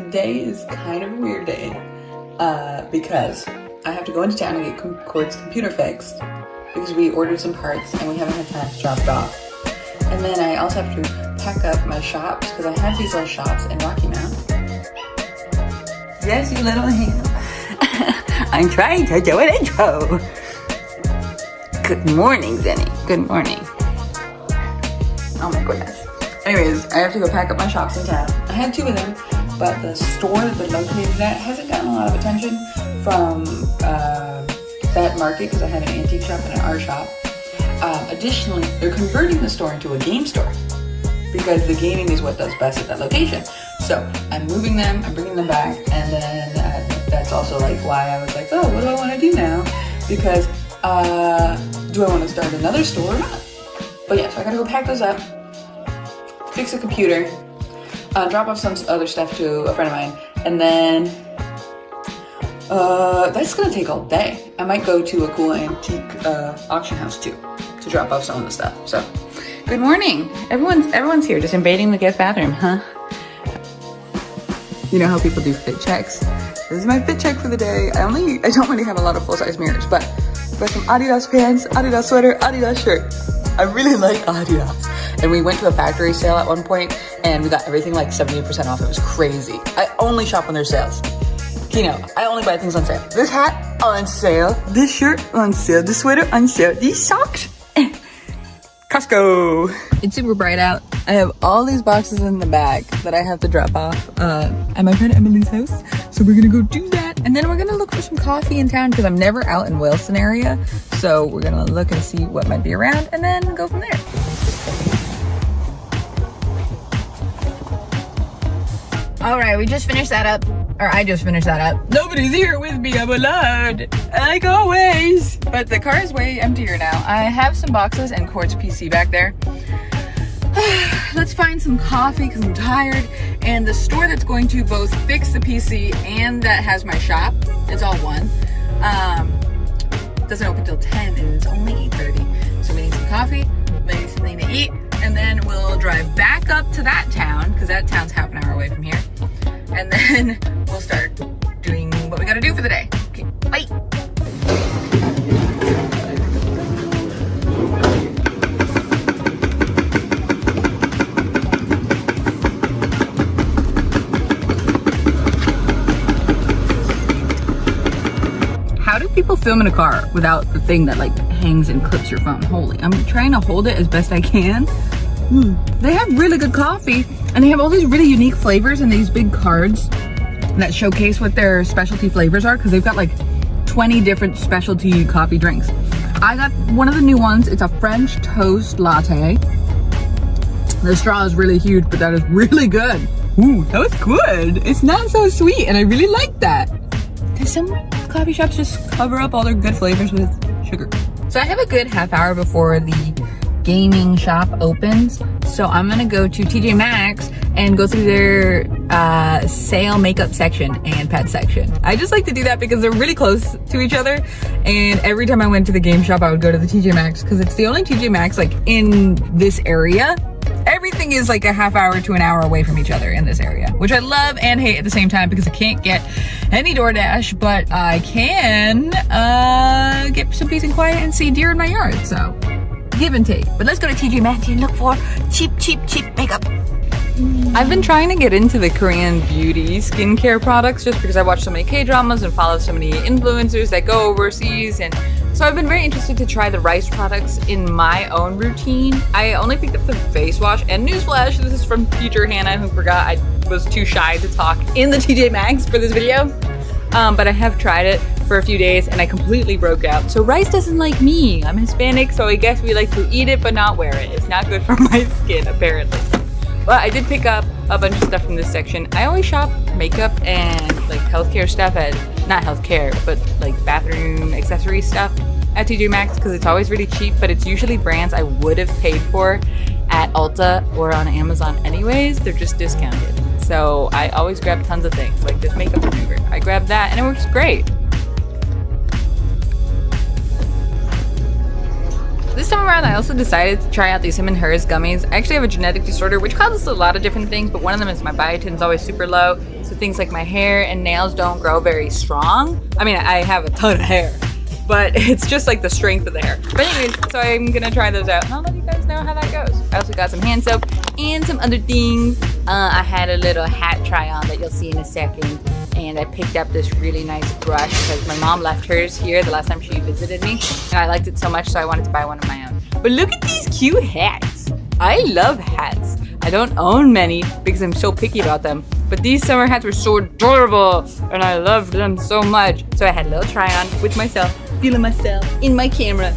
today is kind of a weird day because I have to go into town and get Court's computer fixed because we ordered some parts and we haven't had time to drop it off. And then I also have to pack up my shops because I have these little shops in Rocky Mount. Yes, you little hand. I'm trying to do an intro. Good morning, Zenny. Good morning. Oh my goodness. Anyways, I have to go pack up my shops in town. I had two of them, but the store that they're located at hasn't gotten a lot of attention from that market because I had an antique shop and an art shop. Additionally, they're converting the store into a game store because the gaming is what does best at that location. So I'm moving them, I'm bringing them back, and then that's also like why I was like, oh, what do I want to do now? Because do I want to start another store or not? But yeah, so I gotta go pack those up, fix the computer, drop off some other stuff to a friend of mine, and then that's gonna take all day. I might go to a cool antique auction house too to drop off some of the stuff. So, good morning. Everyone's here, just invading the guest bathroom, huh? You know how people do fit checks? This is my fit check for the day. I don't really have a lot of full-size mirrors, but got some Adidas pants, Adidas sweater, Adidas shirt. I really like Adidas. And we went to a factory sale at one point and we got everything like 70% off. It was crazy. I only shop when there's sales. You know, I only buy things on sale. This hat on sale, this shirt on sale, this sweater on sale, these socks. Costco. It's super bright out. I have all these boxes in the back that I have to drop off at my friend Emily's house. So we're gonna go do that. And then we're gonna look for some coffee in town because I'm never out in Wilson area. So we're gonna look and see what might be around and then go from there. All right, we just finished that up. Or I just finished that up. Nobody's here with me, I'm alone, like always. But the car is way emptier now. I have some boxes and Court's PC back there. Let's find some coffee because I'm tired. And the store that's going to both fix the PC and that has my shop, it's all one, doesn't open till 10 and it's only 8:30. So we need some coffee, we need something to eat, and then we'll drive back up to that town because that town's half an hour away from here. And then we'll start doing what we gotta do for the day. Okay, bye. How do people film in a car without the thing that like hangs and clips your phone? Holy, I'm trying to hold it as best I can. They have really good coffee and they have all these really unique flavors and these big cards that showcase what their specialty flavors are because they've got like 20 different specialty coffee drinks. I got one of the new ones. It's a French toast latte. The straw is really huge, but that is really good. Ooh, that was good. It's not so sweet and I really like that. Because some coffee shops just cover up all their good flavors with sugar. So I have a good half hour before the gaming shop opens, so I'm gonna go to TJ Maxx and go through their sale makeup section and pet section. I just like to do that because they're really close to each other, and every time I went to the game shop I would go to the TJ Maxx because it's the only TJ Maxx like in this area. Everything is like a half hour to an hour away from each other in this area, which I love and hate at the same time because I can't get any DoorDash, but I can get some peace and quiet and see deer in my yard, so give and take. But let's go to TJ Maxx and look for cheap makeup. I've been trying to get into the Korean beauty skincare products just because I watch so many K-dramas and follow so many influencers that go overseas, and so I've been very interested to try the rice products in my own routine. I only picked up the face wash, and newsflash, this is from future Hannah who forgot I was too shy to talk in the TJ Maxx for this video. But I have tried it for a few days and I completely broke out. So rice doesn't like me. I'm Hispanic, so I guess we like to eat it but not wear it. It's not good for my skin, apparently. But I did pick up a bunch of stuff from this section. I always shop makeup and like healthcare stuff at, not healthcare, but like bathroom accessory stuff at TJ Maxx because it's always really cheap, but it's usually brands I would have paid for at Ulta or on Amazon anyways. They're just discounted. So I always grab tons of things, like this makeup remover. I grabbed that and it works great. this time around, I also decided to try out these Him and Hers gummies. I actually have a genetic disorder, which causes a lot of different things, but one of them is my biotin is always super low. So things like my hair and nails don't grow very strong. I mean, I have a ton of hair, but it's just like the strength of the hair. But anyways, so I'm gonna try those out and I'll let you guys know how that goes. I also got some hand soap and some other things. I had a little hat try on that you'll see in a second. And I picked up this really nice brush because my mom left hers here the last time she visited me. And I liked it so much, so I wanted to buy one of my own. But look at these cute hats. I love hats. I don't own many because I'm so picky about them. But these summer hats were so adorable and I loved them so much. So I had a little try on with myself, feeling myself in my camera.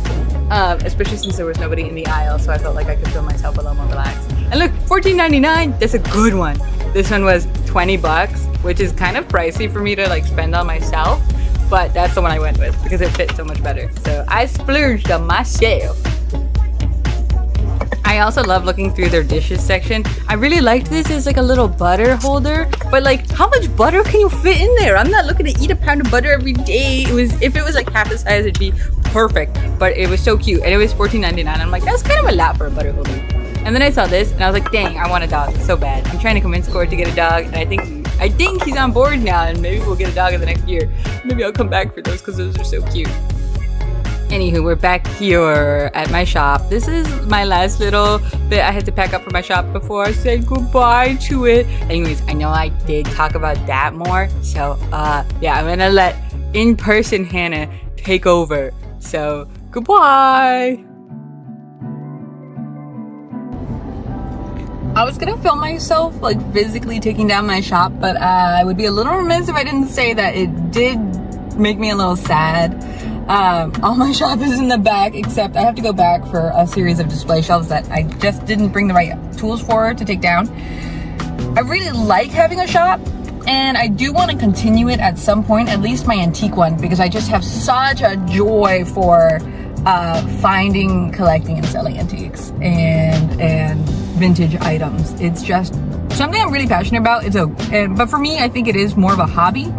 Especially since there was nobody in the aisle, so I felt like I could feel myself a little more relaxed. And look, $14.99, that's a good one. This one was 20 bucks, which is kind of pricey for me to like spend on myself, but that's the one I went with because it fit so much better. So I splurged on myself. I also love looking through their dishes section. I really liked this as like a little butter holder, but like how much butter can you fit in there? I'm not looking to eat a pound of butter every day. If it was like half the size, it'd be perfect, but it was so cute and it was $14.99. I'm like, that's kind of a lot for a butter holder. And then I saw this and I was like, dang, I want a dog so bad. I'm trying to convince Cord to get a dog and I think he's on board now and maybe we'll get a dog in the next year. Maybe I'll come back for those because those are so cute. Anywho, we're back here at my shop. This is my last little bit I had to pack up for my shop before I said goodbye to it. Anyways, I know I did talk about that more. So, yeah, I'm gonna let in-person Hannah take over. So, goodbye! I was gonna film myself like physically taking down my shop, but I would be a little remiss if I didn't say that it did make me a little sad. All my shop is in the back, except I have to go back for a series of display shelves that I just didn't bring the right tools for to take down. I really like having a shop, and I do want to continue it at some point, at least my antique one, because I just have such a joy for finding, collecting, and selling antiques and vintage items. It's just something I'm really passionate about. But for me, I think it is more of a hobby.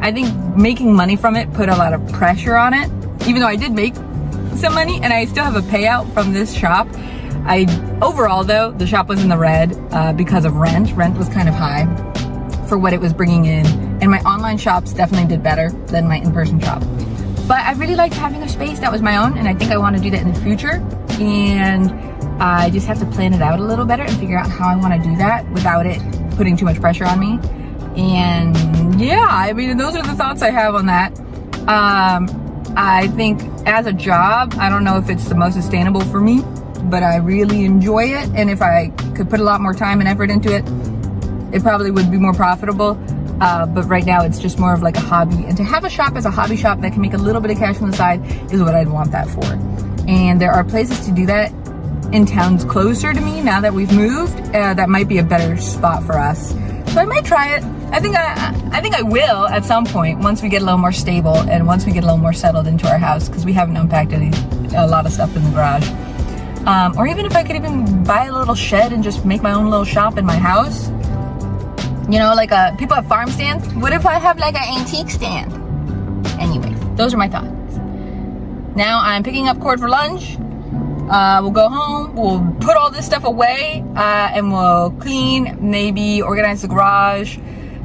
I think making money from it put a lot of pressure on it, even though I did make some money and I still have a payout from this shop. Overall though, the shop was in the red because of rent. Rent was kind of high for what it was bringing in, and my online shops definitely did better than my in-person shop. But I really liked having a space that was my own, and I think I want to do that in the future, and I just have to plan it out a little better and figure out how I want to do that without it putting too much pressure on me. And yeah, I mean, those are the thoughts I have on that. I think as a job, I don't know if it's the most sustainable for me, but I really enjoy it. And if I could put a lot more time and effort into it, it probably would be more profitable. But right now it's just more of like a hobby. And to have a shop as a hobby shop that can make a little bit of cash on the side is what I'd want that for. And there are places to do that in towns closer to me now that we've moved. That might be a better spot for us. So I might try it. I think I will at some point once we get a little more stable and once we get a little more settled into our house, because we haven't unpacked a lot of stuff in the garage. Or even if I could even buy a little shed and just make my own little shop in my house. You know, like people have farm stands. What if I have like an antique stand? Anyways, those are my thoughts. Now I'm picking up Cord for lunch. We'll go home, we'll put all this stuff away, and we'll clean, maybe organize the garage.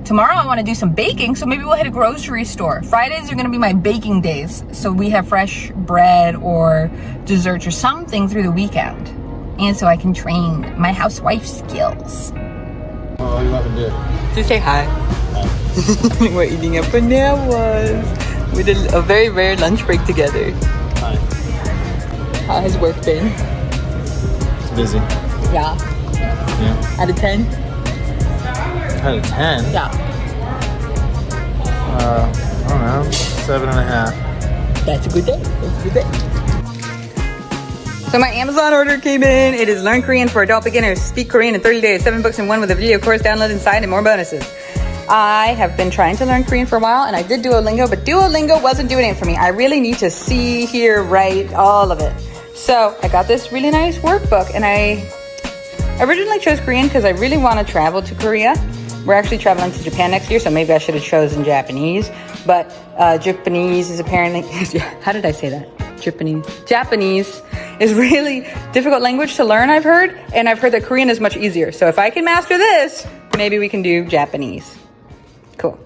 Tomorrow I want to do some baking, so maybe we'll hit a grocery store. Fridays are going to be my baking days, so we have fresh bread or desserts or something through the weekend. And so I can train my housewife skills. Oh, what are you about to do? Just say hi. Hi. We're eating a bananas with a very rare lunch break together. Hi. How has work been? It's busy. Yeah. Yeah. Out of 10? Out of 10? Yeah. I don't know. 7.5. That's a good day. That's a good day. So my Amazon order came in. It is Learn Korean for Adult Beginners. Speak Korean in 30 days. 7 books in 1 with a video course download inside and more bonuses. I have been trying to learn Korean for a while, and I did Duolingo, but Duolingo wasn't doing it for me. I really need to see, hear, write, all of it. So I got this really nice workbook, and I originally chose Korean because I really want to travel to Korea. We're actually traveling to Japan next year, so maybe I should have chosen Japanese. But Japanese is apparently, how did I say that? Japanese is really difficult language to learn, I've heard. And I've heard that Korean is much easier. So if I can master this, maybe we can do Japanese. Cool.